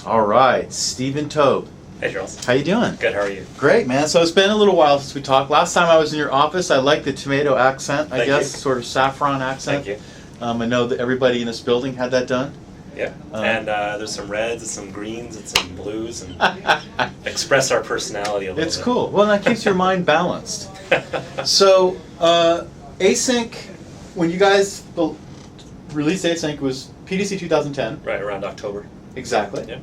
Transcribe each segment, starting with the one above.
All right, Stephen Toub. Hey, Charles. How you doing? Good, how are you? Great, man. So it's been a little while since we talked. Last time I was in your office, I liked the tomato accent, I Thank guess, you. sort of saffron accent. Thank you. I know that everybody in this building had that done. Yeah, and there's some reds and some greens and some blues, and express our personality a little bit. It's cool. Well, that keeps your mind balanced. So, Async, when you guys released Async, it was PDC 2010. Right, around October. Exactly. Yeah.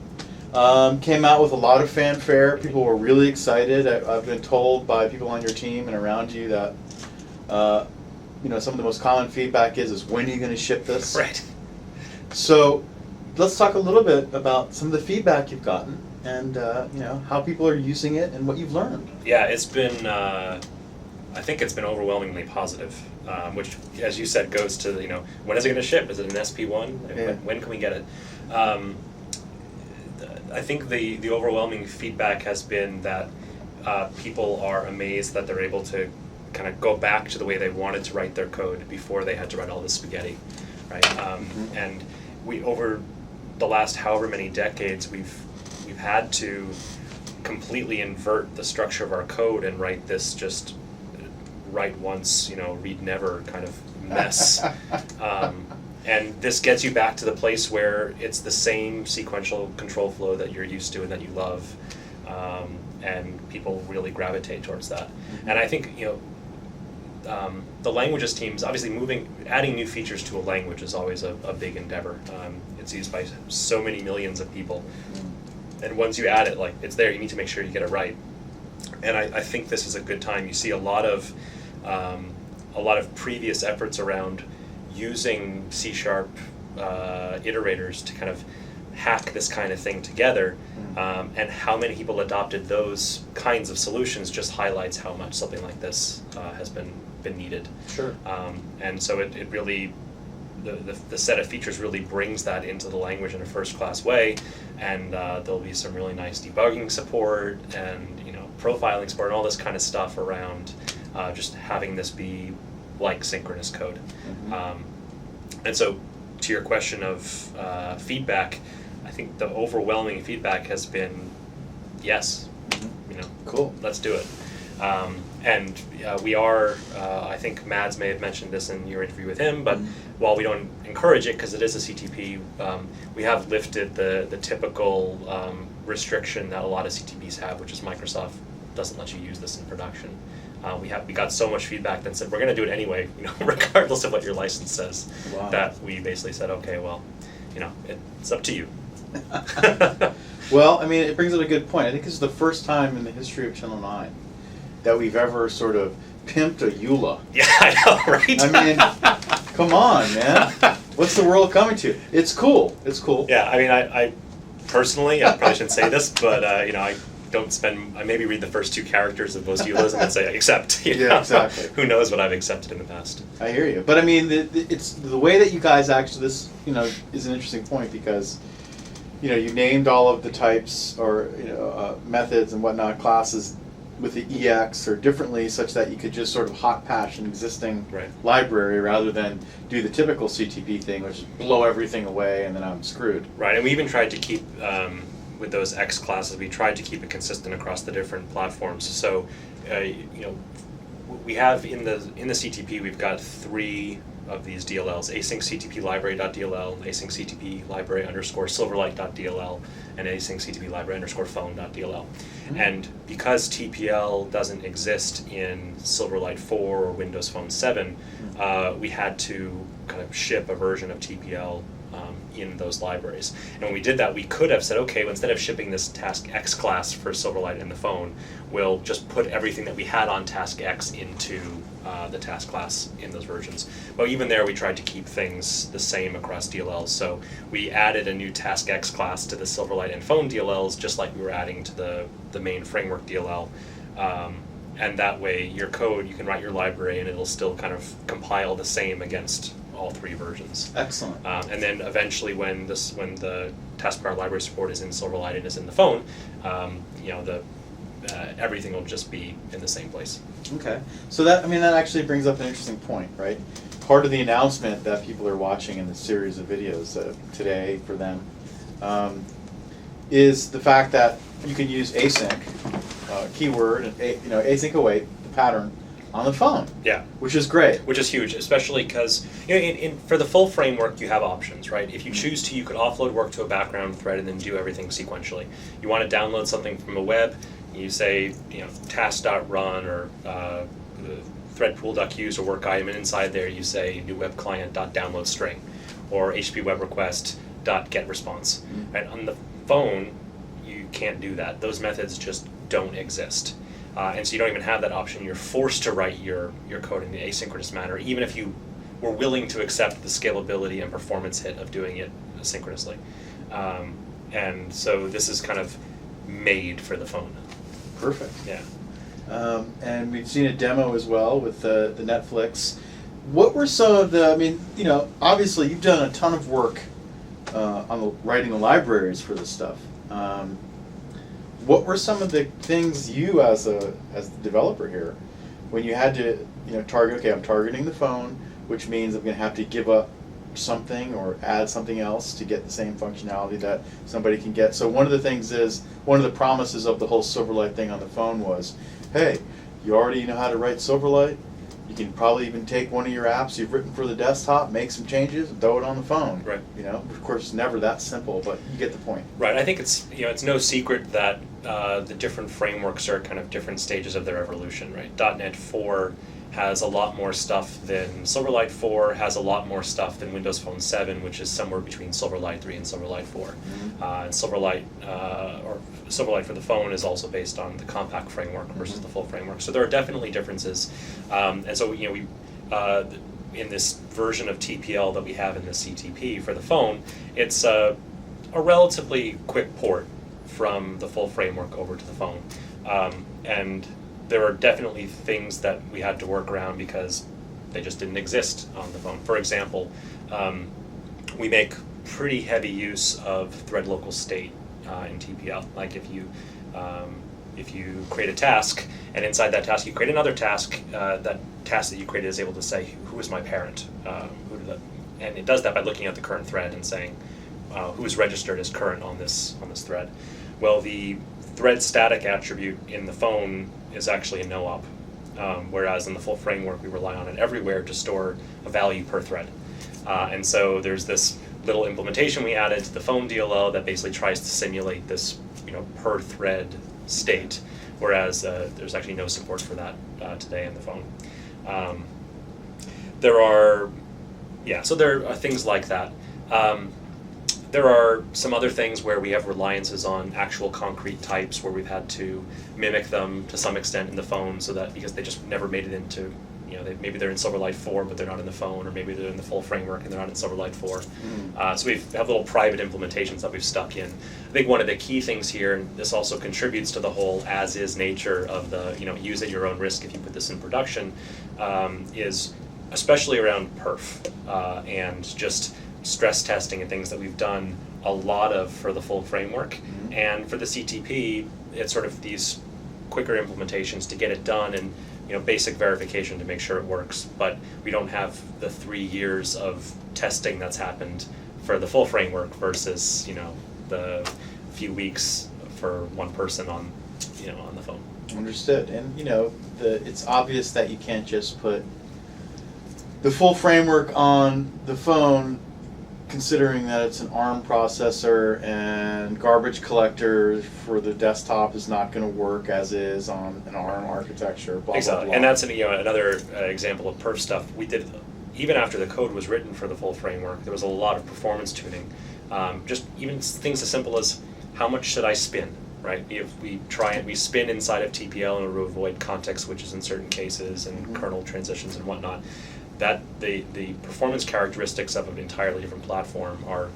Came out with a lot of fanfare. People were really excited. I've been told by people on your team and around you that some of the most common feedback is when are you going to ship this? Right. So let's talk a little bit about some of the feedback you've gotten and how people are using it and what you've learned. Yeah, it's been, I think it's been overwhelmingly positive, which, as you said, goes to, when is it going to ship? Is it an SP1? Yeah. When can we get it? I think the overwhelming feedback has been that people are amazed that they're able to kind of go back to the way they wanted to write their code before they had to write all this spaghetti, right? And we, over the last however many decades, we've had to completely invert the structure of our code and write this just write once, read never kind of mess. And this gets you back to the place where it's the same sequential control flow that you're used to and that you love, and people really gravitate towards that. And I think the languages teams, obviously adding new features to a language is always a big endeavor. It's used by so many millions of people, and once you add it, it's there, you need to make sure you get it right. And I think this is a good time. You see a lot of previous efforts around using C# iterators to kind of hack this kind of thing together, and how many people adopted those kinds of solutions just highlights how much something like this has been needed. Sure. And so it really, the set of features really brings that into the language in a first-class way, and there'll be some really nice debugging support and profiling support and all this kind of stuff around just having this be like synchronous code. And so to your question of feedback, I think the overwhelming feedback has been yes, Cool. Let's do it. And we are, I think Mads may have mentioned this in your interview with him, but while we don't encourage it because it is a CTP, we have lifted the typical restriction that a lot of CTPs have, which is Microsoft doesn't let you use this in production. We got so much feedback that said we're going to do it anyway, regardless of what your license says. Wow. That we basically said, okay, well, it's up to you. Well, it brings up a good point. I think this is the first time in the history of Channel 9 that we've ever sort of pimped a EULA. Yeah, I know, right? Come on, man. What's the world coming to? It's cool. It's cool. Yeah, I personally, I probably shouldn't say this, but I don't spend. I maybe read the first two characters of most EULAs and then say accept. Yeah, exactly. Who knows what I've accepted in the past? I hear you, but it's the way that you guys actually. This is an interesting point because you named all of the types or methods and whatnot, classes with the EX or differently, such that you could just sort of hot patch an existing library rather than do the typical CTP thing, which is blow everything away and then I'm screwed. Right, and we even tried to keep. With those X classes, we tried to keep it consistent across the different platforms. So, we have in the CTP, we've got 3 of these DLLs: async CTP library.dll, async CTP library _silverlight.dll, and async CTP library _phone.dll. And because TPL doesn't exist in Silverlight 4 or Windows Phone 7, we had to kind of ship a version of TPL in those libraries. And when we did that, we could have said, okay, well, instead of shipping this task X class for Silverlight in the phone, we'll just put everything that we had on task X into the task class in those versions. But even there, we tried to keep things the same across DLLs. So we added a new task X class to the Silverlight and phone DLLs, just like we were adding to the main framework DLL. And that way, your code, you can write your library and it'll still kind of compile the same against all 3 versions. Excellent. And then eventually, when the taskbar library support is in Silverlight and is in the phone, everything will just be in the same place. Okay, so that actually brings up an interesting point, right? Part of the announcement that people are watching in the series of videos today for them is the fact that you can use async keyword and async await the pattern on the phone. Yeah. Which is great. Which is huge, especially because for the full framework you have options, right? If you choose to, you could offload work to a background thread and then do everything sequentially. You want to download something from a web, you say task.run or threadpool.queues or work item, and inside there you say new web client.download string or HTTP web request.get response. Right? On the phone, you can't do that. Those methods just don't exist. And so you don't even have that option. You're forced to write your code in the asynchronous manner, even if you were willing to accept the scalability and performance hit of doing it asynchronously. And so this is kind of made for the phone. Perfect. Yeah. And we've seen a demo as well with the Netflix. What were some of the, obviously you've done a ton of work on writing the libraries for this stuff. What were some of the things you, as the developer here, when you had to, target? Okay, I'm targeting the phone, which means I'm going to have to give up something or add something else to get the same functionality that somebody can get. So one of the promises of the whole Silverlight thing on the phone was, hey, you already know how to write Silverlight. You can probably even take one of your apps you've written for the desktop, make some changes, and throw it on the phone. Right. Of course, it's never that simple, but you get the point. Right. I think it's it's no secret that the different frameworks are kind of different stages of their evolution. Right. .NET 4 has a lot more stuff than Silverlight 4, has a lot more stuff than Windows Phone 7, which is somewhere between Silverlight 3 and Silverlight 4. Mm-hmm. And Silverlight for the phone is also based on the compact framework versus the full framework. So there are definitely differences. And so we in this version of TPL that we have in the CTP for the phone, it's a relatively quick port from the full framework over to the phone. And there are definitely things that we had to work around because they just didn't exist on the phone. For example, we make pretty heavy use of thread local state in TPL. Like if you create a task and inside that task you create another task, that task that you created is able to say who is my parent, and it does that by looking at the current thread and saying who is registered as current on this thread. Well, the thread static attribute in the phone is actually a no-op, whereas in the full framework we rely on it everywhere to store a value per thread. And so there's this little implementation we added to the phone DLL that basically tries to simulate this per thread state, whereas there's actually no support for that today in the phone. There are things like that. There are some other things where we have reliances on actual concrete types where we've had to mimic them to some extent in the phone, so that because they just never made it into, maybe they're in Silverlight 4 but they're not in the phone, or maybe they're in the full framework and they're not in Silverlight 4. So we have little private implementations that we've stuck in. I think one of the key things here, and this also contributes to the whole as-is nature of the use at your own risk if you put this in production, is especially around perf and just stress testing and things that we've done a lot of for the full framework. And for the CTP, it's sort of these quicker implementations to get it done and basic verification to make sure it works. But we don't have the 3 years of testing that's happened for the full framework versus the few weeks for one person on on the phone. Understood. And it's obvious that you can't just put the full framework on the phone, considering that it's an ARM processor and garbage collector for the desktop is not going to work as is on an ARM architecture. Blah, exactly, blah, blah. And that's another example of perf stuff we did. Even after the code was written for the full framework, there was a lot of performance tuning. Just even things as simple as how much should I spin, right? If we spin inside of TPL in order to avoid context switches in certain cases and kernel transitions and whatnot. That the performance characteristics of an entirely different platform are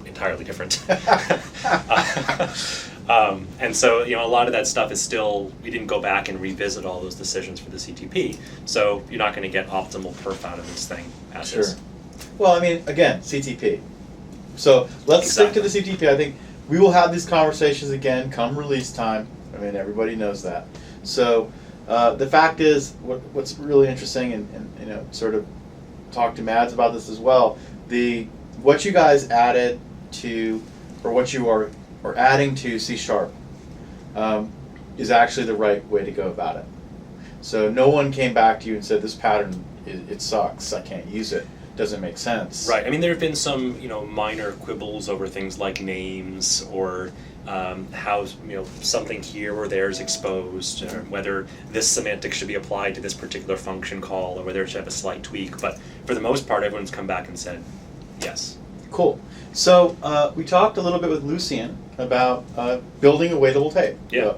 entirely different. And so a lot of that stuff is still, we didn't go back and revisit all those decisions for the CTP, so you're not going to get optimal perf out of this thing as is. Well, again, CTP. So let's stick to the CTP. I think we will have these conversations again come release time. Everybody knows that. So the fact is, what's really interesting, and sort of talk to Mads about this as well, what you guys added to, or what you are or adding to C#, is actually the right way to go about it. So no one came back to you and said, this pattern, it sucks, I can't use it, doesn't make sense. Right. I mean, there have been some, minor quibbles over things like names or how, something here or there is exposed, or whether this semantic should be applied to this particular function call, or whether it should have a slight tweak. But for the most part, everyone's come back and said, yes. Cool. So we talked a little bit with Lucien about building awaitable type. Yeah.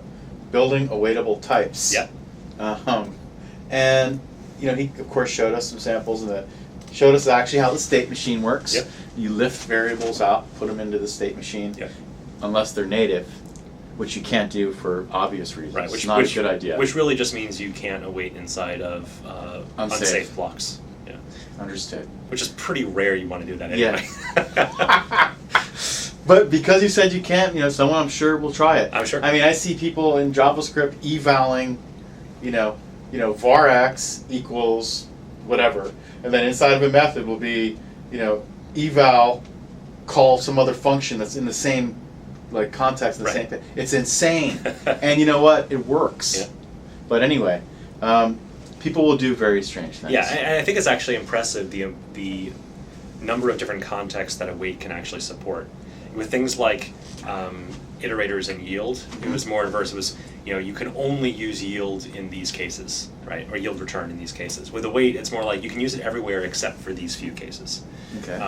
Building awaitable types. Yeah. And he of course showed us some samples and showed us actually how the state machine works. Yep. You lift variables out, put them into the state machine, Yep. unless they're native, which you can't do for obvious reasons. Right. It's not a good idea. Which really just means you can't await inside of unsafe blocks. Yeah. Understood. Which is pretty rare. You want to do that anyway. Yeah. But because you said you can't, someone I'm sure will try it. I'm sure. I mean, I see people in JavaScript evaling, var x equals whatever, and then inside of a method will be, eval call some other function that's in the same context, the same thing. It's insane, and you know what? It works. Yeah. But anyway, people will do very strange things. Yeah, and I think it's actually impressive the number of different contexts that await can actually support. With things like iterators and yield, it was more inverse. It was, you can only use yield in these cases, right? Or yield return in these cases. With await, it's more like you can use it everywhere except for these few cases. Okay.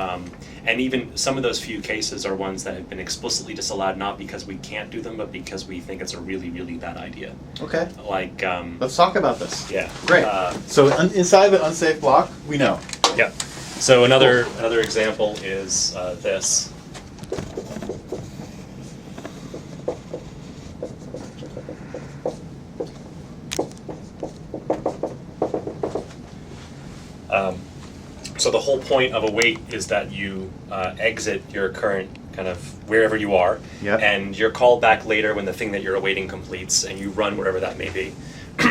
And even some of those few cases are ones that have been explicitly disallowed, not because we can't do them, but because we think it's a really, really bad idea. Okay. Like, let's talk about this. Yeah. Great. So inside of an unsafe block, we know. Yeah. So another example is this. So the whole point of await is that you exit your current kind of wherever you are, Yep. and you're called back later when the thing that you're awaiting completes, and you run whatever that may be.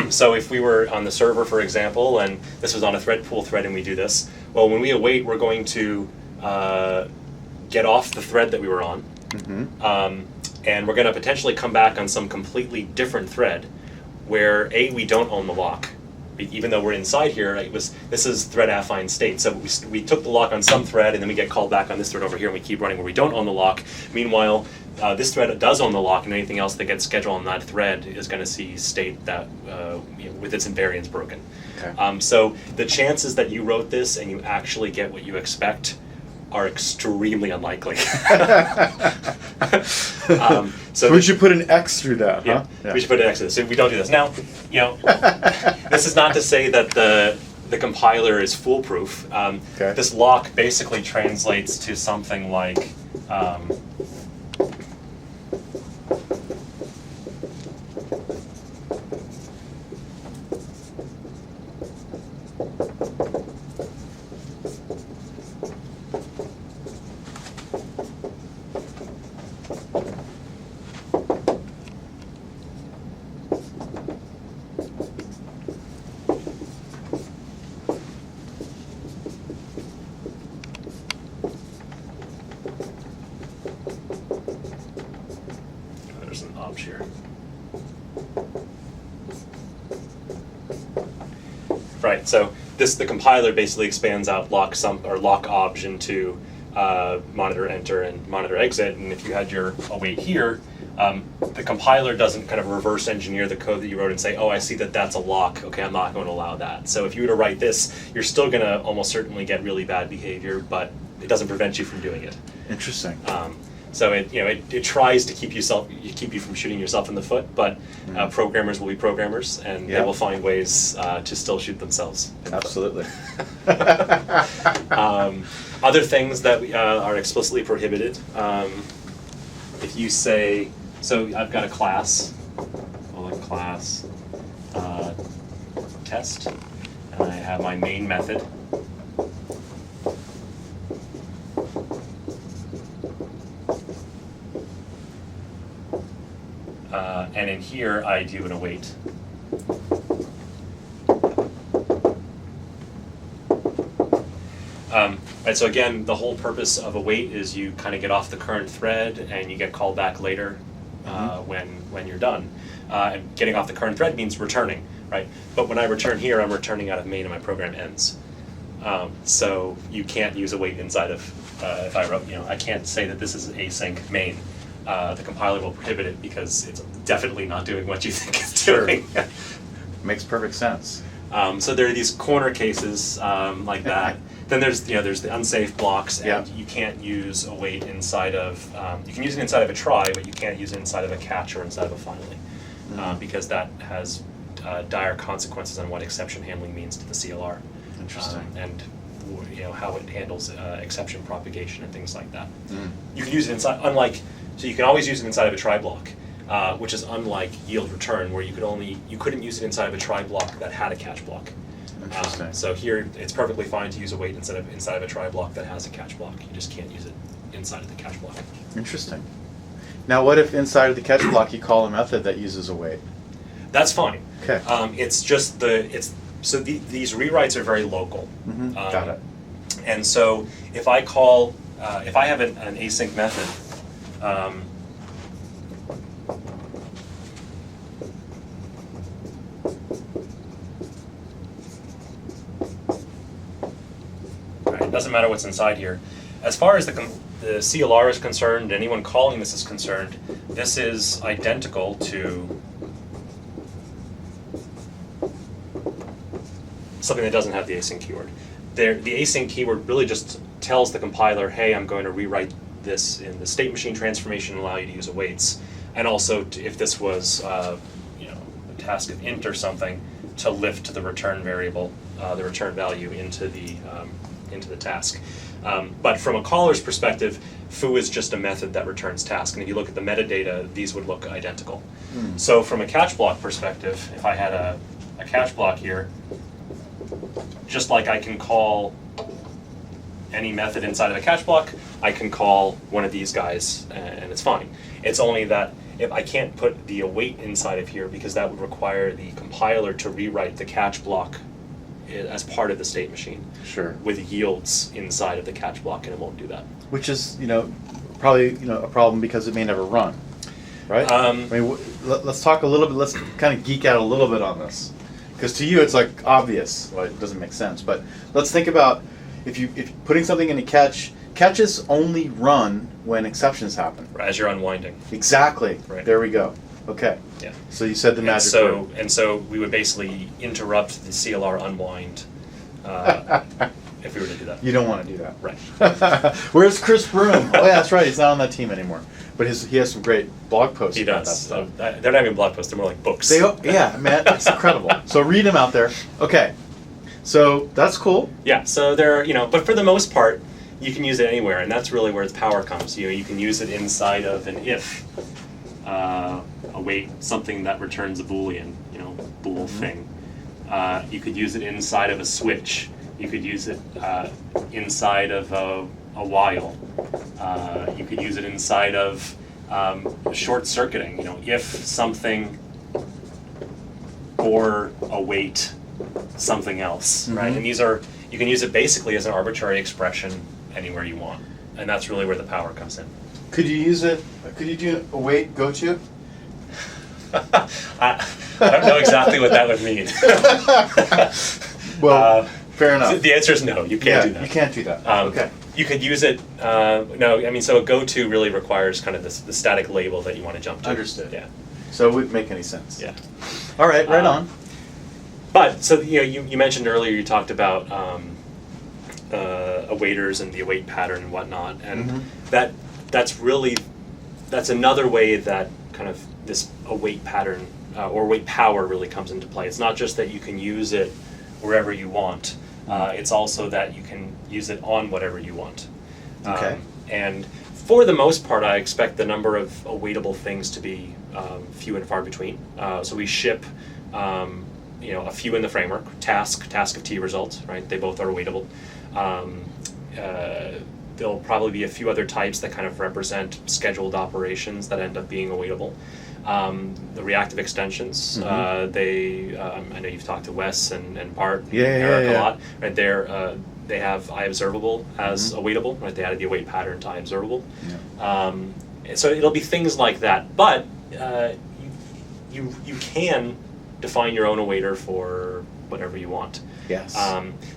So if we were on the server, for example, and this was on a thread pool thread and we do this, well, when we await, we're going to get off the thread that we were on, and we're going to potentially come back on some completely different thread where we don't own the lock. Even though we're inside here, this is thread affine state. So we took the lock on some thread, and then we get called back on this thread over here, and we keep running where we don't own the lock. Meanwhile, this thread does own the lock, and anything else that gets scheduled on that thread is going to see state that with its invariance broken. Okay. So the chances that you wrote this and you actually get what you expect are extremely unlikely. So we should put an X through that, yeah, huh? we should put an X through this. So we don't do this. Now, this is not to say that the compiler is foolproof. Okay. This lock basically translates to something like there's an obj here. Right. So the compiler basically expands out lock obj into monitor enter and monitor exit, and if you had your await here, the compiler doesn't kind of reverse engineer the code that you wrote and say, oh, I see that that's a lock. Okay, I'm not going to allow that. So if you were to write this, you're still going to almost certainly get really bad behavior, but it doesn't prevent you from doing it. Interesting. So it tries to keep you from shooting yourself in the foot, but programmers will be programmers, and they will find ways to still shoot themselves. Absolutely. Other things that are explicitly prohibited. If you say, so I've got a class, call it class test, and I have my main method. And in here, I do an await. Right, so again, the whole purpose of await is you kind of get off the current thread and you get called back later when you're done. And getting off the current thread means returning, right? But when I return here, I'm returning out of main and my program ends. So you can't use await inside of, if I wrote, I can't say that this is async main. The compiler will prohibit it because it's definitely not doing what you think it's doing. Makes perfect sense. So there are these corner cases like that. Then there's the unsafe blocks, and you can't use await inside of. You can use it inside of a try, but you can't use it inside of a catch or inside of a finally, because that has dire consequences on what exception handling means to the CLR. Interesting. And how it handles exception propagation and things like that. You can use it inside, so you can always use it inside of a try block, which is unlike yield return, where you couldn't use it inside of a try block that had a catch block. Interesting. So here it's perfectly fine to use await inside of a try block that has a catch block. You just can't use it inside of the catch block. Interesting. Now, what if inside of the catch block you call a method that uses await? That's fine. Okay. It's just so these rewrites are very local. Got it. And so if I call, if I have an async method, right, it doesn't matter what's inside here. As far as the CLR is concerned, anyone calling this is concerned, this is identical to something that doesn't have the async keyword. The async keyword really just tells the compiler, hey, I'm going to rewrite this in the state machine transformation and allow you to use awaits. And also, if this was a task of int or something, to lift the return variable, the return value into the task. But from a caller's perspective, foo is just a method that returns task. And if you look at the metadata, these would look identical. So from a catch block perspective, if I had a catch block here, just like I can call any method inside of a catch block, I can call one of these guys and it's fine. It's only that if I can't put the await inside of here because that would require the compiler to rewrite the catch block as part of the state machine. Sure. With yields inside of the catch block, and it won't do that. Which is, probably a problem because it may never run, right? I mean, let's talk a little bit. Let's kind of geek out a little bit on this, because to you it's like obvious. Well, it doesn't make sense, but let's think about if putting something in a catch. Catches only run when exceptions happen. As you're unwinding. Exactly. Right. There we go. Okay. Yeah. So you said the magic word. And so we would basically interrupt the CLR unwind if we were to do that. You don't want to do that. Right. Where's Chris Broom? Oh yeah, that's right. He's not on that team anymore. But he has some great blog posts about that stuff. They're not even blog posts. They're more like books. Yeah, man, it's incredible. So read them out there. Okay. So that's cool. Yeah. So but for the most part, you can use it anywhere, and that's really where its power comes. You can use it inside of an if, await something that returns a Boolean, bool thing. You could use it inside of a switch. You could use it inside of a while. You could use it inside of short circuiting. If something or await something else, right? And you can use it basically as an arbitrary expression anywhere you want, and that's really where the power comes in. Could you use it? Could you do await go to? I don't know exactly what that would mean. Well, fair enough. The answer is no. You can't do that. You can't do that. Okay. You could use it. No, I mean, so a go to really requires kind of the static label that you want to jump to. Understood. Yeah. So it wouldn't make any sense. Yeah. All right. Right on. But so you mentioned earlier, you talked about awaiters and the await pattern and whatnot, and that's another way that kind of this await pattern or await power really comes into play. It's not just that you can use it wherever you want. It's also that you can use it on whatever you want. Okay. And for the most part, I expect the number of awaitable things to be few and far between. So we ship a few in the framework, task of T result, right? They both are awaitable. There'll probably be a few other types that kind of represent scheduled operations that end up being awaitable. The reactive extensions, I know you've talked to Wes and Bart and Eric a lot, right? they have iObservable as awaitable, right? They added the await pattern to iObservable. So it'll be things like that, but you can define your own awaiter for whatever you want. Yes.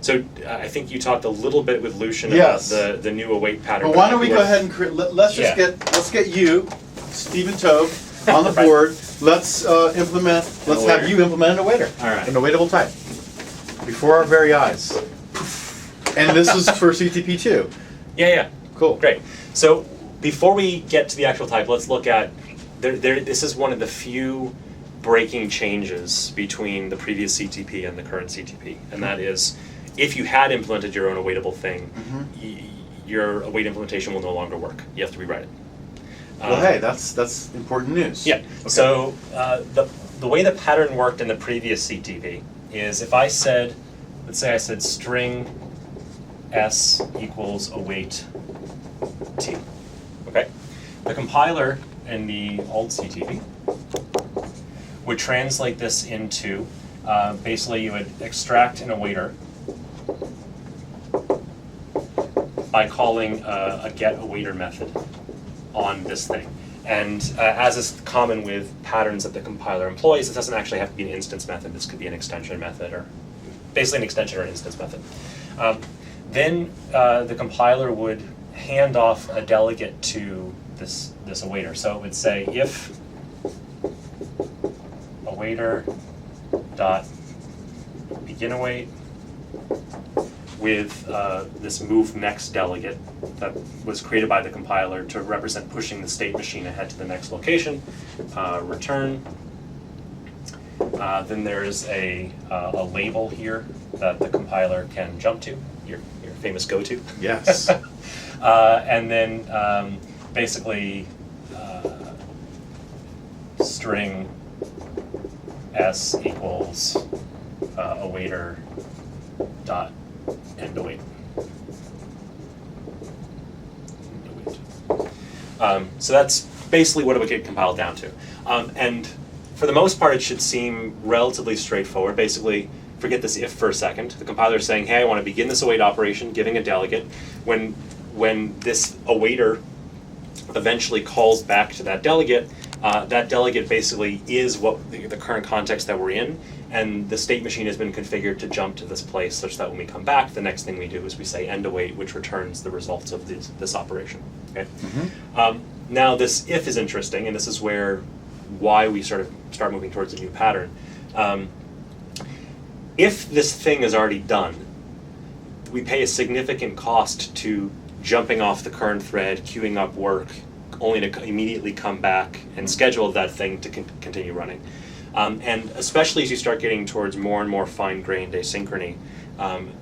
So I think you talked a little bit with Lucian Yes. about the new await pattern. But why don't we go ahead and let's just get you, Stephen Toub, on the board. Let's have you implement an awaiter. All right. An awaitable type. Before our very eyes. And this is for CTP too. Yeah. Cool. Great. So before we get to the actual type, let's look at this is one of the few breaking changes between the previous CTP and the current CTP, and that is if you had implemented your own awaitable thing, your await implementation will no longer work. You have to rewrite it. Well, hey, that's important news. Yeah. Okay. So the way the pattern worked in the previous CTP is if I said, let's say I said string s equals await t. Okay. The compiler in the old CTP would translate this into basically you would extract an awaiter by calling a getAwaiter method on this thing. And as is common with patterns that the compiler employs, it doesn't actually have to be an instance method. This could be an extension method, or basically an extension or an instance method. Then the compiler would hand off a delegate to this awaiter. So it would say if awaiter dot begin await with this move next delegate that was created by the compiler to represent pushing the state machine ahead to the next location, return. Then there's a label here that the compiler can jump to, your famous go-to. Yes. And then basically string s equals awaiter dot end await. So that's basically what it would get compiled down to. And for the most part, it should seem relatively straightforward. Basically, forget this if for a second. The compiler is saying, hey, I want to begin this await operation, giving a delegate. When this awaiter eventually calls back to that delegate basically is what the current context that we're in, and the state machine has been configured to jump to this place such that when we come back, the next thing we do is we say end await, which returns the results of this operation. Okay. Now this if is interesting, and this is why we sort of start moving towards a new pattern. If this thing is already done, we pay a significant cost to jumping off the current thread, queuing up work, only to immediately come back and schedule that thing to continue running. And especially as you start getting towards more and more fine-grained asynchrony,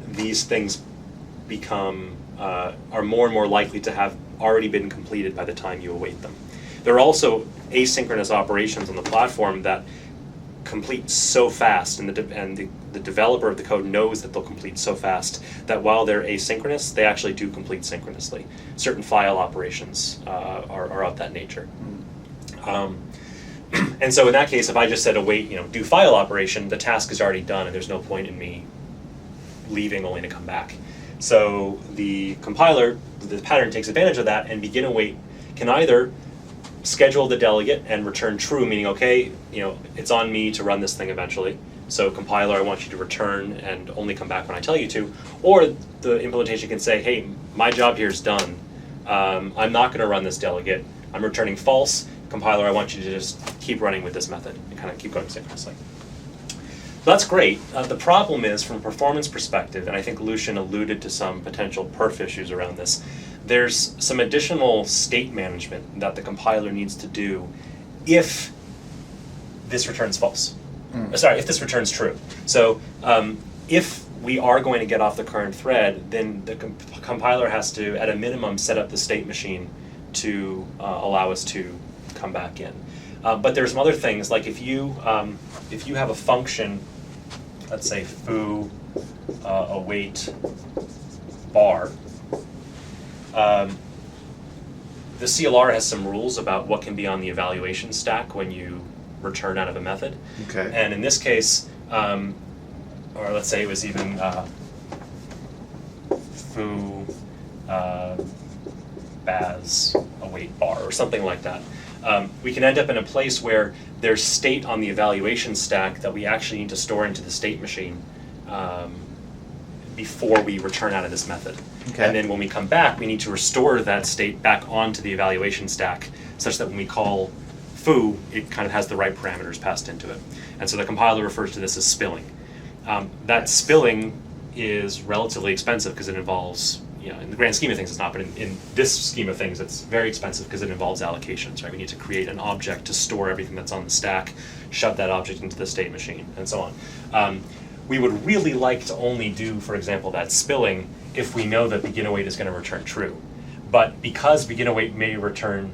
these things are more and more likely to have already been completed by the time you await them. There are also asynchronous operations on the platform that complete so fast, and the developer of the code knows that they'll complete so fast that while they're asynchronous, they actually do complete synchronously. Certain file operations are of that nature. And so in that case, if I just said await, do file operation, the task is already done, and there's no point in me leaving only to come back. So the compiler, the pattern takes advantage of that, and begin await can either schedule the delegate and return true, meaning okay, it's on me to run this thing eventually. So compiler, I want you to return and only come back when I tell you to. Or the implementation can say, hey, my job here is done. I'm not going to run this delegate. I'm returning false. Compiler, I want you to just keep running with this method and kind of keep going synchronously. So that's great. The problem is, from a performance perspective, and I think Lucian alluded to some potential perf issues around this, there's some additional state management that the compiler needs to do if this returns false. Sorry, if this returns true. So if we are going to get off the current thread, then the compiler has to, at a minimum, set up the state machine to allow us to come back in. But there's some other things, like if you have a function, let's say foo await bar, the CLR has some rules about what can be on the evaluation stack when you return out of a method. Okay. And in this case, or let's say it was even foo, baz, await bar, or something like that. We can end up in a place where there's state on the evaluation stack that we actually need to store into the state machine before we return out of this method. Okay. And then when we come back, we need to restore that state back onto the evaluation stack such that when we call foo, it kind of has the right parameters passed into it. And so the compiler refers to this as spilling. That spilling is relatively expensive because it involves, in the grand scheme of things it's not, but in this scheme of things it's very expensive because it involves allocations, right? We need to create an object to store everything that's on the stack, shove that object into the state machine, and so on. We would really like to only do, for example, that spilling if we know that begin await is going to return true. But because begin await may return,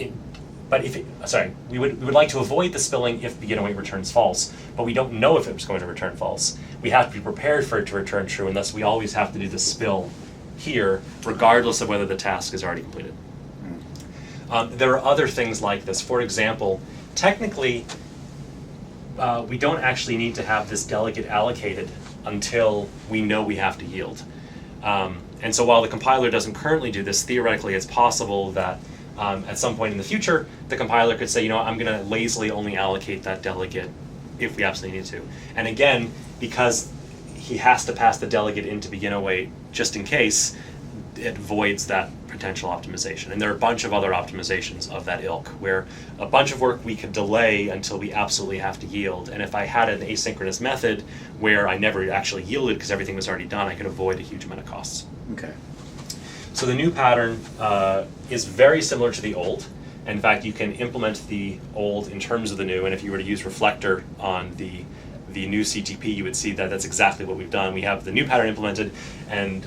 we would like to avoid the spilling if begin await returns false, but we don't know if it was going to return false. We have to be prepared for it to return true, and thus we always have to do the spill here, regardless of whether the task is already completed. There are other things like this. For example, technically, we don't actually need to have this delegate allocated until we know we have to yield. And so while the compiler doesn't currently do this, theoretically it's possible that at some point in the future, the compiler could say, I'm going to lazily only allocate that delegate if we absolutely need to. And again, because he has to pass the delegate into begin await just in case, it voids that potential optimization. And there are a bunch of other optimizations of that ilk, where a bunch of work we could delay until we absolutely have to yield. And if I had an asynchronous method where I never actually yielded because everything was already done, I could avoid a huge amount of costs. Okay. So the new pattern is very similar to the old. In fact, you can implement the old in terms of the new, and if you were to use reflector on the new CTP, you would see that that's exactly what we've done. We have the new pattern implemented, and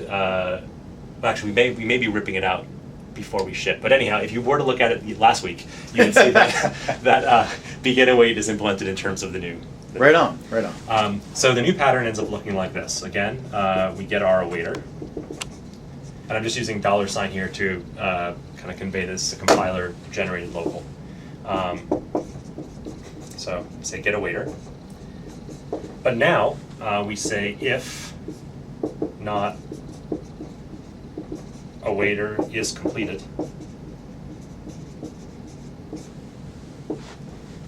actually we may be ripping it out before we ship. But anyhow, if you were to look at it last week, you would see that begin await is implemented in terms of the new. Right on. So the new pattern ends up looking like this. Again, we get our awaiter. And I'm just using $ here to kind of convey this compiler generated local. So say get awaiter. But now we say if not awaiter is completed.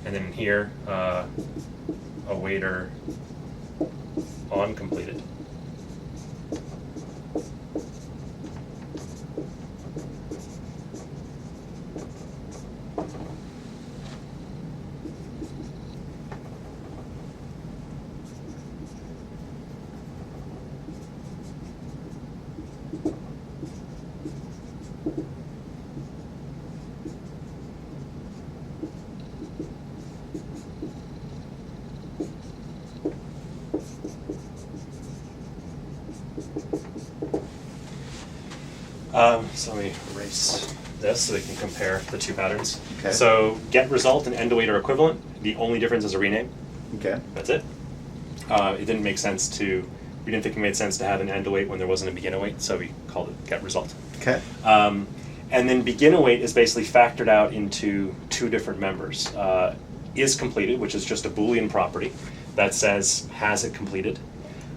And then here awaiter on completed. So let me erase this so we can compare the two patterns. Okay. So get result and end await are equivalent. The only difference is a rename. Okay. That's it. It didn't make sense we didn't think it made sense to have an end await when there wasn't a begin await, so we called it get result. Okay. And then begin await is basically factored out into two different members. Is completed, which is just a Boolean property that says has it completed,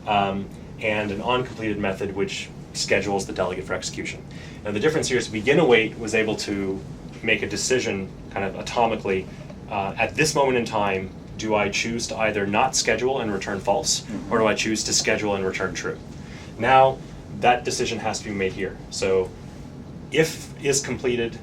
and an onCompleted method which schedules the delegate for execution. Now the difference here is begin await was able to make a decision kind of atomically at this moment in time, do I choose to either not schedule and return false, or do I choose to schedule and return true? Now that decision has to be made here. So if is completed,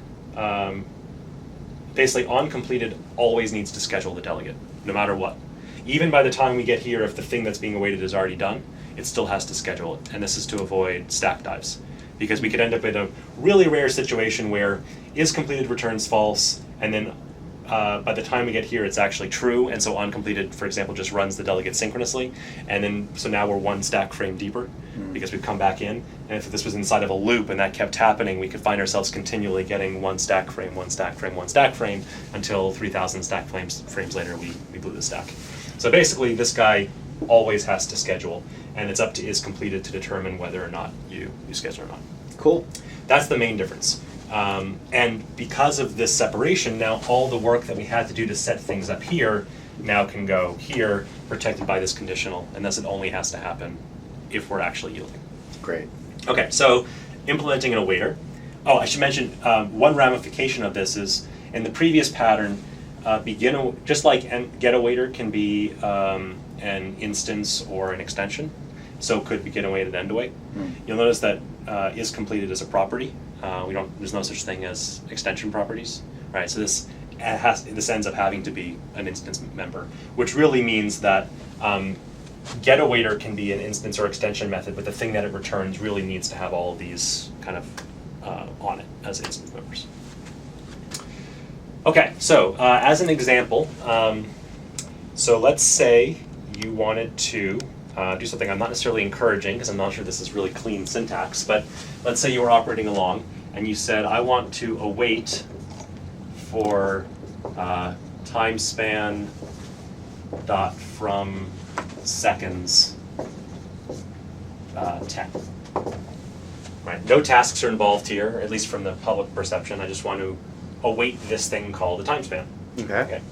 basically onCompleted always needs to schedule the delegate, no matter what. Even by the time we get here, if the thing that's being awaited is already done, it still has to schedule it. And this is to avoid stack dives. Because we could end up in a really rare situation where is completed returns false, and then by the time we get here, it's actually true, and so onCompleted, for example, just runs the delegate synchronously, and then so now we're one stack frame deeper because we've come back in. And if this was inside of a loop and that kept happening, we could find ourselves continually getting one stack frame, one stack frame, one stack frame until 3,000 stack frames later we blew the stack. So basically, this guy always has to schedule, and it's up to is completed to determine whether or not you schedule or not. Cool. That's the main difference. And because of this separation, now all the work that we had to do to set things up here now can go here, protected by this conditional, and thus it only has to happen if we're actually yielding. Great. Okay, so implementing an awaiter. Oh, I should mention one ramification of this is in the previous pattern, just like get awaiter can be an instance or an extension, so could begin await and end await. You'll notice that is completed as a property. There's no such thing as extension properties, right? So this ends up having to be an instance member, which really means that get awaiter can be an instance or extension method, but the thing that it returns really needs to have all of these kind of on it as instance members. Okay, so as an example, so let's say you wanted to do something I'm not necessarily encouraging, because I'm not sure this is really clean syntax, but let's say you were operating along and you said, I want to await for time span dot from seconds 10. Right, no tasks are involved here, at least from the public perception. I just want to await this thing called the time span. Okay.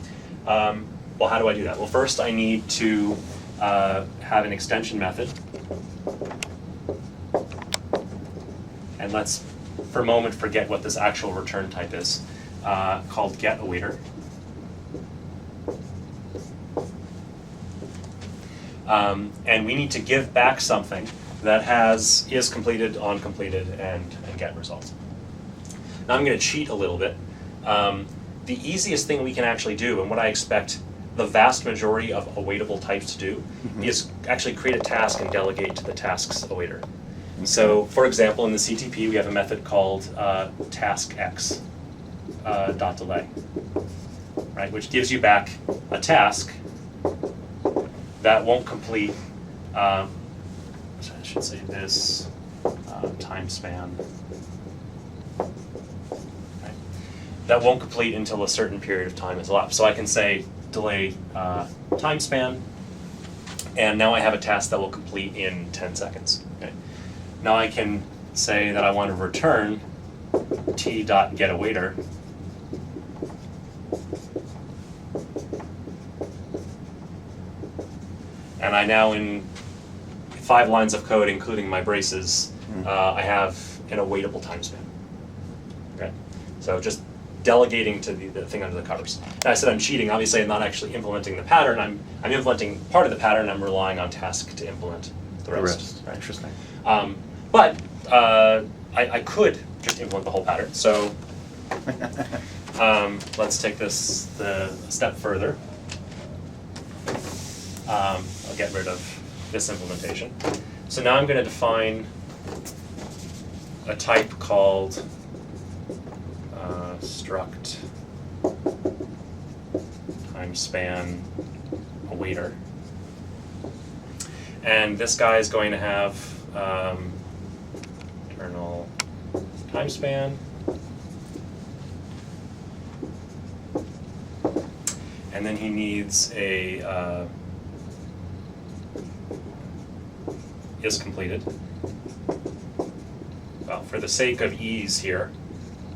Well, how do I do that? Well, first I need to have an extension method. And let's, for a moment, forget what this actual return type is, called get awaiter. And we need to give back something that has is completed, on completed, and get result. Now I'm going to cheat a little bit. The easiest thing we can actually do, and what I expect the vast majority of awaitable types to do, is actually create a task and delegate to the task's awaiter. So, for example, in the CTP, we have a method called taskx dot delay, right, which gives you back a task that won't complete. I should say this time span. Right, that won't complete until a certain period of time has elapsed. So I can say delay time span, and now I have a task that will complete in 10 seconds. Okay. Now I can say that I want to return t.getAwaiter, and I now, in 5 lines of code, including my braces, I have an awaitable time span. Okay, so just delegating to the thing under the covers. Now I said I'm cheating. Obviously, I'm not actually implementing the pattern. I'm implementing part of the pattern. I'm relying on task to implement the rest. Right? Interesting. But I could just implement the whole pattern. So let's take this a step further. I'll get rid of this implementation. So now I'm going to define a type called struct time span awaiter, and this guy is going to have internal time span, and then he needs a is completed. Well, for the sake of ease here,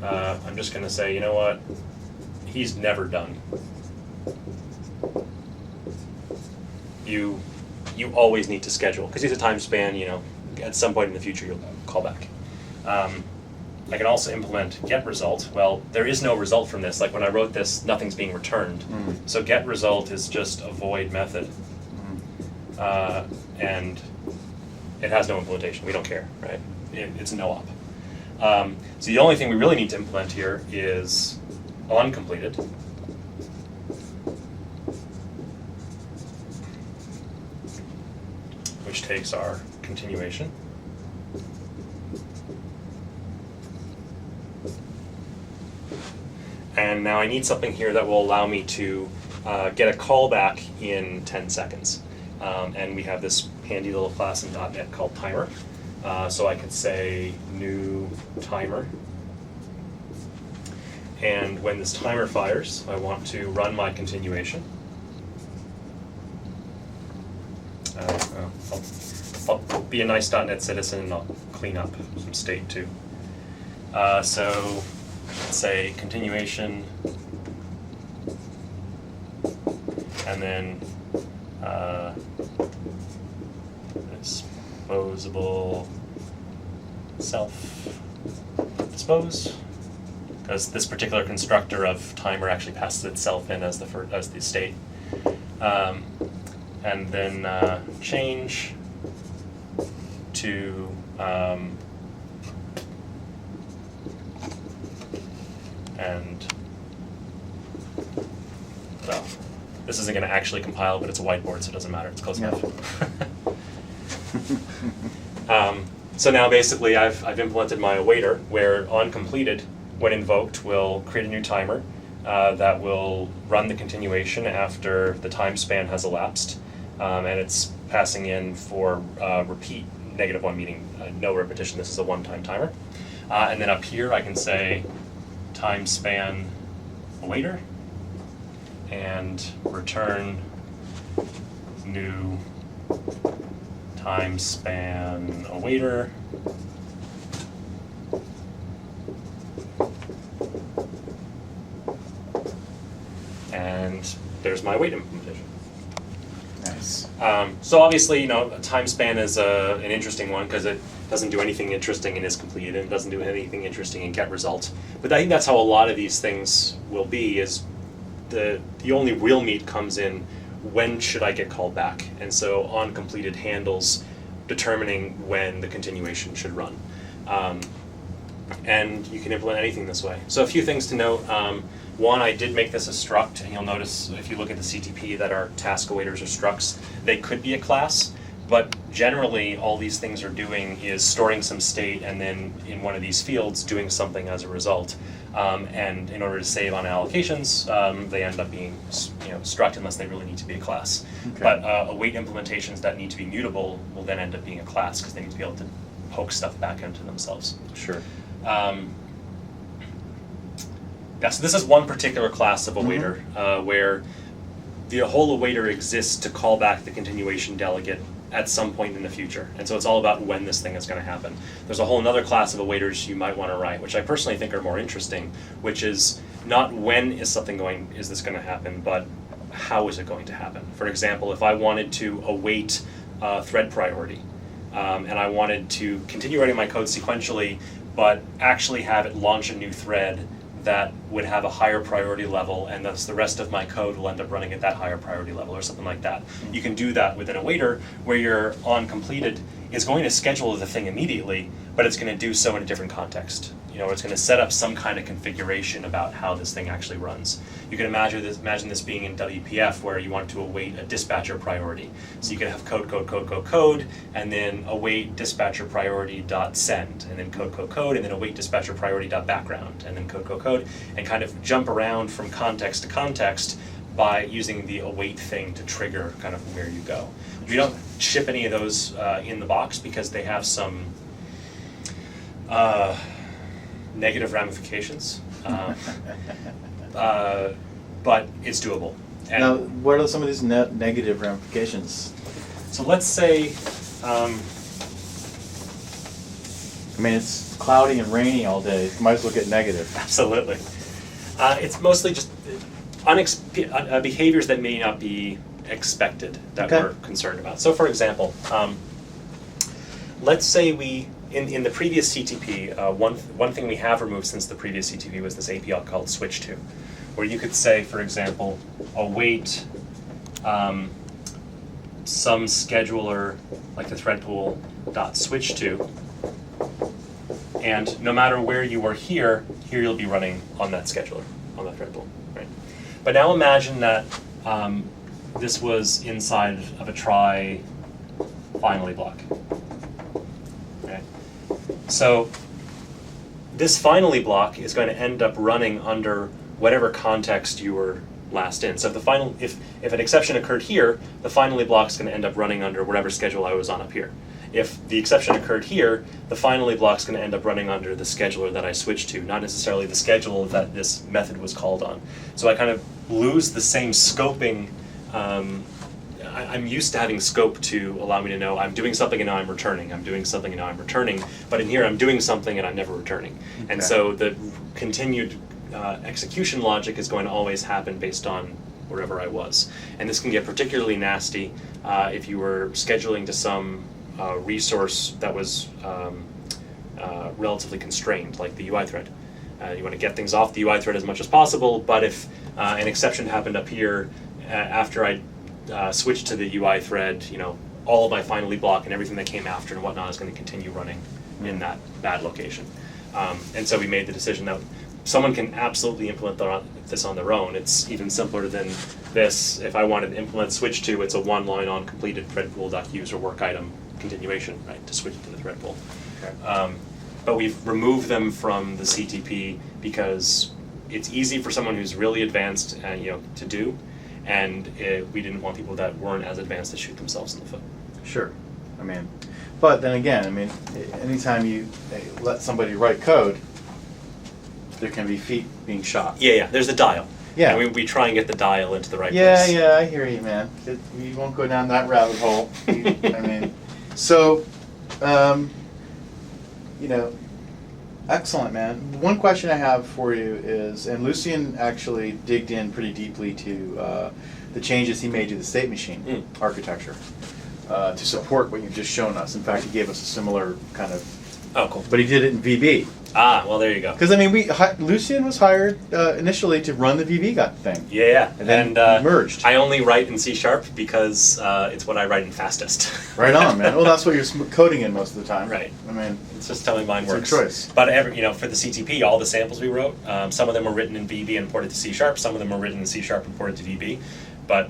I'm just going to say, you know what, he's never done. You always need to schedule, because he's a time span, you know, at some point in the future you'll call back. I can also implement get result. Well, there is no result from this. Like when I wrote this, nothing's being returned. So get result is just a void method. And it has no implementation. We don't care, right? It's no op. So the only thing we really need to implement here is onCompleted. Which takes our continuation. And now I need something here that will allow me to get a callback in 10 seconds. And we have this handy little class in .NET called timer. So I could say new timer. And when this timer fires, I want to run my continuation. I'll be a nice .NET citizen and I'll clean up some state too. So let's say continuation, and then this disposable self dispose, because this particular constructor of timer actually passes itself in as the state. And then change to and well, this isn't going to actually compile, but it's a whiteboard, so it doesn't matter. It's close enough. So now basically I've implemented my awaiter, where on completed, when invoked, will create a new timer that will run the continuation after the time span has elapsed, and it's passing in for repeat -1, meaning no repetition. This is a one-time timer. And then up here I can say time span awaiter and return new time span awaiter and there's my await implementation. Nice. So obviously, time span is an interesting one because it doesn't do anything interesting in is completed, and it doesn't do anything interesting in get result. But I think that's how a lot of these things will be, is the only real meat comes in when should I get called back. And so on completed handles determining when the continuation should run. And you can implement anything this way. So a few things to note. One, I did make this a struct, and you'll notice if you look at the CTP that our task awaiters are structs. They could be a class, but generally all these things are doing is storing some state and then in one of these fields doing something as a result. And in order to save on allocations, they end up being struct unless they really need to be a class. Okay. But await implementations that need to be mutable will then end up being a class because they need to be able to poke stuff back into themselves. Sure. Yeah, so this is one particular class of awaiter where the whole awaiter exists to call back the continuation delegate at some point in the future. And so it's all about when this thing is going to happen. There's a whole other class of awaiters you might want to write, which I personally think are more interesting, which is not when is this going to happen, but how is it going to happen. For example, if I wanted to await thread priority, and I wanted to continue writing my code sequentially, but actually have it launch a new thread that would have a higher priority level, and thus the rest of my code will end up running at that higher priority level or something like that. You can do that with an awaiter where your on completed is going to schedule the thing immediately, but it's going to do so in a different context. It's going to set up some kind of configuration about how this thing actually runs. You can imagine this being in WPF where you want to await a dispatcher priority. So you can have code, and then await dispatcher priority dot send, and then code, and then await dispatcher priority dot background, and then code, and kind of jump around from context to context by using the await thing to trigger kind of where you go. We don't ship any of those in the box because they have some negative ramifications, but it's doable. And now, what are some of these negative ramifications? So let's say, it's cloudy and rainy all day. You might as well get negative. absolutely. It's mostly just behaviors that may not be expected that Okay. we're concerned about. So for example, let's say in the previous CTP, one thing we have removed since the previous CTP was this API called switch to, where you could say, for example, await some scheduler like the thread pool dot switch to, and no matter where you are here you'll be running on that scheduler, on that thread pool, right? But now imagine that this was inside of a try finally block. Okay. So this finally block is going to end up running under whatever context you were last in. So if an exception occurred here, the finally block is going to end up running under whatever schedule I was on up here. If the exception occurred here, the finally block is going to end up running under the scheduler that I switched to, not necessarily the schedule that this method was called on. So I kind of lose the same scoping. I'm used to having scope to allow me to know I'm doing something and now I'm returning. I'm doing something and now I'm returning. But in here I'm doing something and I'm never returning. Okay. And so the continued execution logic is going to always happen based on wherever I was. And this can get particularly nasty if you were scheduling to some resource that was relatively constrained, like the UI thread. You want to get things off the UI thread as much as possible, but if an exception happened up here after I switched to the UI thread, all of my finally block and everything that came after and whatnot is going to continue running in that bad location. And so we made the decision that someone can absolutely implement this on their own. It's even simpler than this. If I wanted to implement switch to, it's a one line on completed thread pool.user work item continuation, right, to switch it to the thread pool. Okay. But we've removed them from the CTP because it's easy for someone who's really advanced, to do, and we didn't want people that weren't as advanced to shoot themselves in the foot. Sure. But then again, anytime you let somebody write code, there can be feet being shot. Yeah, there's a dial. Yeah. And we try and get the dial into the right place. Yeah, I hear you, man. We won't go down that rabbit hole. So, excellent, man. One question I have for you is, and Lucian actually digged in pretty deeply to the changes he made to the state machine architecture to support what you've just shown us. In fact, he gave us a similar kind of... Oh, cool. But he did it in VB. Ah, well, there you go. Because, Lucian was hired initially to run the VB thing. Yeah. And then merged. I only write in C# because it's what I write in fastest. Right on, man. Well, that's what you're coding in most of the time. Right. It's just how mine works. It's a choice. But for the CTP, all the samples we wrote, some of them were written in VB and ported to C#. Some of them were written in C# and ported to VB. But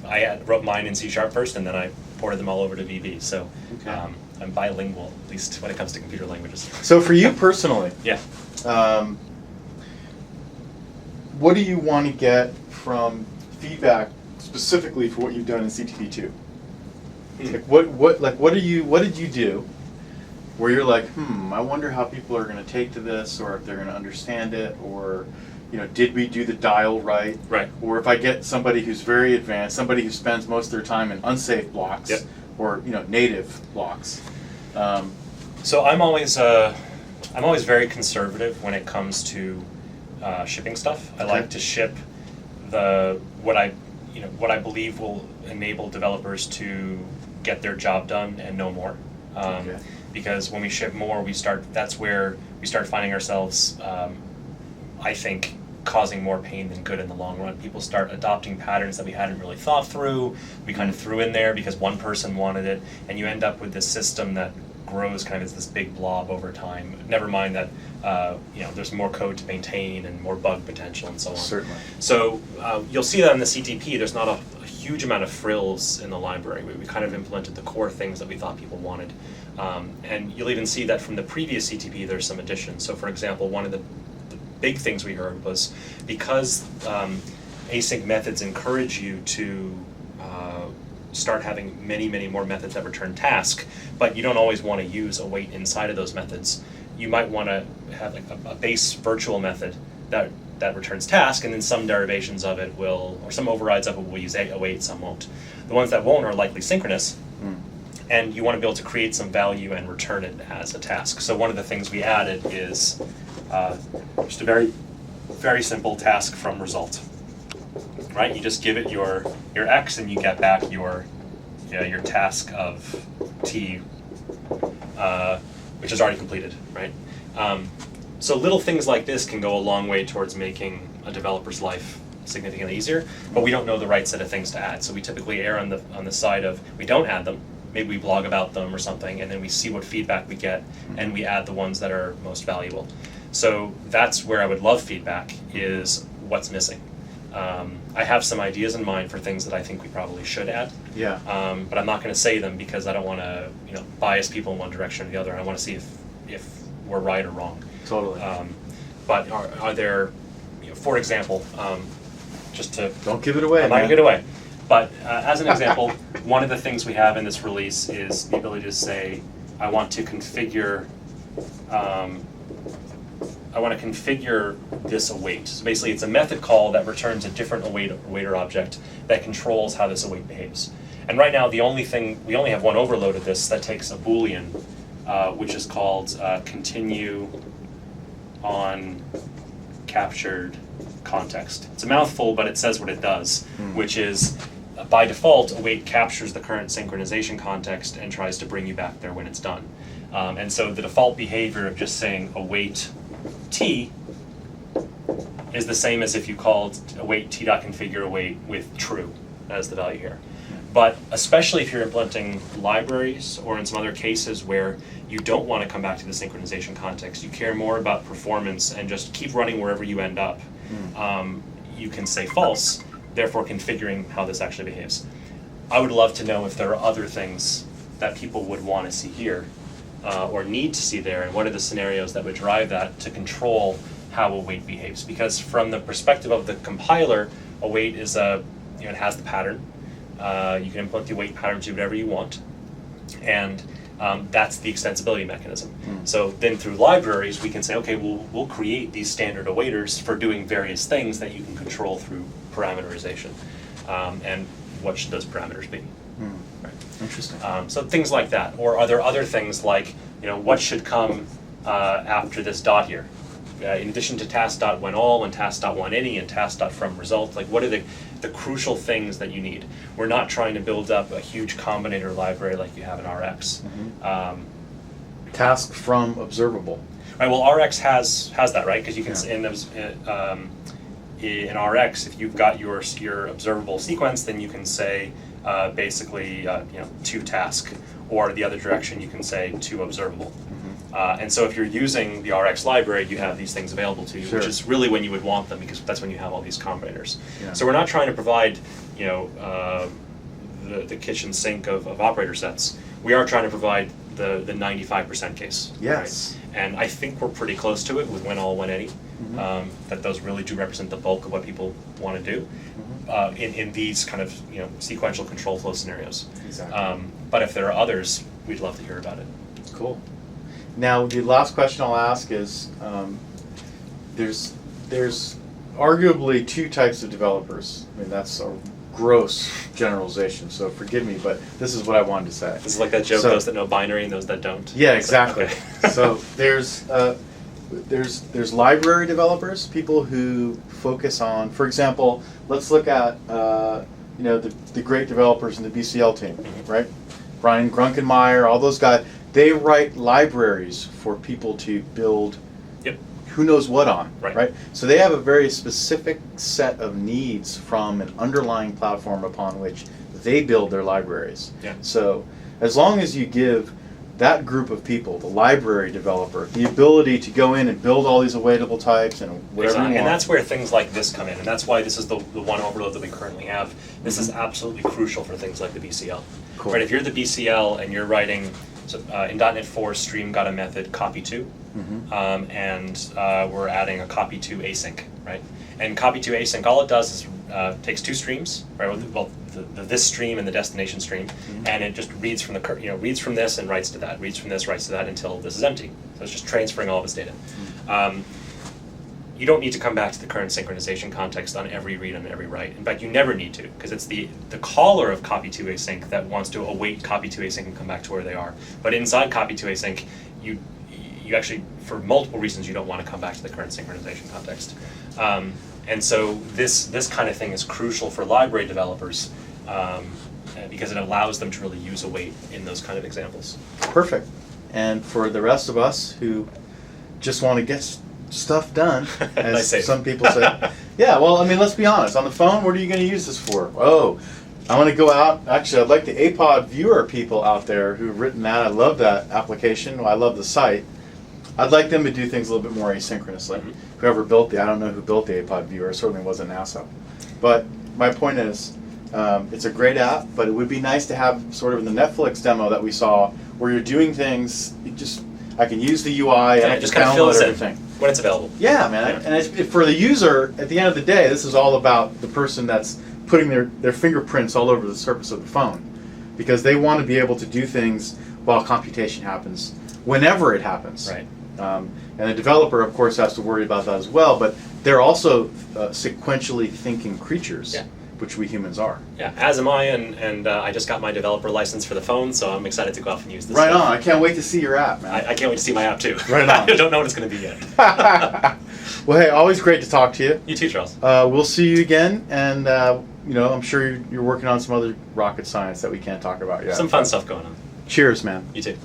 I wrote mine in C# first, and then I ported them all over to VB. So I'm bilingual, at least when it comes to computer languages. So for you personally, yeah, what do you want to get from feedback specifically for what you've done in CTP2? What did you do where you're like, I wonder how people are going to take to this, or if they're going to understand it, or did we do the dial right? Right. Or if I get somebody who's very advanced, somebody who spends most of their time in unsafe blocks, yep, or native blocks. So I'm always very conservative when it comes to shipping stuff. I like to ship what I believe will enable developers to get their job done and no more. Because when we ship more, that's where we start finding ourselves, I think, causing more pain than good in the long run. People start adopting patterns that we hadn't really thought through. We kind of threw in there because one person wanted it, and you end up with this system that grows kind of as this big blob over time. Never mind that there's more code to maintain and more bug potential and so on. Certainly. So you'll see that in the CTP. There's not a huge amount of frills in the library. We kind of implemented the core things that we thought people wanted. And you'll even see that from the previous CTP there's some additions. So for example, one of the big things we heard was because async methods encourage you to start having many more methods that return task, but you don't always want to use await inside of those methods. You might want to have a base virtual method that returns task, and then some derivations of it will, or some overrides of it will use await, some won't. The ones that won't are likely synchronous, and you want to be able to create some value and return it as a task. So one of the things we added is just a very simple task from result. Right? You just give it your X and you get back your task of T, which is already completed, right? So little things like this can go a long way towards making a developer's life significantly easier, but we don't know the right set of things to add. So we typically err on the side of we don't add them. Maybe we blog about them or something, and then we see what feedback we get, and we add the ones that are most valuable. So that's where I would love feedback, is what's missing. I have some ideas in mind for things that I think we probably should add. Yeah. But I'm not going to say them because I don't want to, bias people in one direction or the other. I want to see if we're right or wrong. Totally. But are there, for example, just to don't give it away. I'm not going to give it away. But as an example, one of the things we have in this release is the ability to say, I want to configure this await. So basically it's a method call that returns a different awaiter object that controls how this await behaves. And right now we only have one overload of this that takes a Boolean, which is called continue on captured context. It's a mouthful, but it says what it does, which is by default, await captures the current synchronization context and tries to bring you back there when it's done. And so the default behavior of just saying await t is the same as if you called await t.configure await with true as the value here. But especially if you're implementing libraries or in some other cases where you don't want to come back to the synchronization context, you care more about performance and just keep running wherever you end up, you can say false, therefore configuring how this actually behaves. I would love to know if there are other things that people would want to see here or need to see there, and what are the scenarios that would drive that to control how await behaves. Because from the perspective of the compiler, await is it has the pattern. You can implement the await pattern to do whatever you want, and that's the extensibility mechanism. So then through libraries, we can say, okay, we'll create these standard awaiters for doing various things that you can control through parameterization. And what should those parameters be? Right. Interesting. So things like that. Or are there other things like, what should come after this dot here? In addition to task.whenAll and task.whenAny and task.fromResult, like what are the crucial things that you need? We're not trying to build up a huge combinator library like you have in RX. Task from observable. Right. Well, RX has that, right? Because you can in RX, if you've got your observable sequence, then you can say basically to task, or the other direction you can say to observable. And so if you're using the RX library, you have these things available to you, which is really when you would want them, because that's when you have all these combinators. So we're not trying to provide the kitchen sink of operator sets. We are trying to provide the 95% case. Yes. Right? And I think we're pretty close to it with whenAll, whenAny. That those really do represent the bulk of what people want to do in these kind of sequential control flow scenarios. Exactly. But if there are others, we'd love to hear about it. Cool. Now, the last question I'll ask is, there's arguably two types of developers. I mean, that's a gross generalization, so forgive me, but this is what I wanted to say. This is like that joke, those that know binary and those that don't. Yeah, exactly. Okay. So there's library developers, people who focus on, for example, let's look at the great developers in the BCL team, right? Brian Grunkenmeyer, all those guys. They write libraries for people to build who knows what on, right? So they have a very specific set of needs from an underlying platform upon which they build their libraries. So as long as you give that group of people, the library developer, the ability to go in and build all these awaitable types and whatever you want. And that's where things like this come in, and that's why this is the one overload that we currently have. This is absolutely crucial for things like the BCL. Cool. Right? If you're the BCL and you're writing, in .NET 4, stream got a method copy2, and we're adding a copy2 async, right? And copy2 async, all it does is takes two streams, right? Well, the this stream and the destination stream, and it just reads from reads from this and writes to that, reads from this, writes to that until this is empty. So it's just transferring all of its data. You don't need to come back to the current synchronization context on every read and every write. In fact, you never need to, because it's the caller of copy2 async that wants to await copy2 async and come back to where they are. But inside copy2 async, you actually, for multiple reasons, you don't want to come back to the current synchronization context. And so this kind of thing is crucial for library developers because it allows them to really use await in those kind of examples. Perfect. And for the rest of us who just want to get stuff done, as some people say. Yeah, well, I mean, let's be honest. On the phone, what are you going to use this for? Oh, I want to go out. Actually, I'd like the APOD viewer people out there who've written that. I love that application. I love the site. I'd like them to do things a little bit more asynchronously. Whoever built I don't know who built the APOD viewer. It certainly wasn't NASA. But my point is, it's a great app, but it would be nice to have sort of in the Netflix demo that we saw, where you're doing things, I can use the UI and I just can kind of download everything. When it's available. Yeah, man. And for the user, at the end of the day, this is all about the person that's putting their fingerprints all over the surface of the phone, because they want to be able to do things while computation happens, whenever it happens. Right. And the developer, of course, has to worry about that as well, but they're also sequentially thinking creatures, which we humans are. Yeah, as am I, and I just got my developer license for the phone, so I'm excited to go off and use this. Right on. I can't wait to see your app, man. I can't wait to see my app, too. Right on. I don't know what it's going to be yet. Well, hey, always great to talk to you. You too, Charles. We'll see you again, and you know, I'm sure you're working on some other rocket science that we can't talk about yet. Some fun stuff going on. Cheers, man. You too.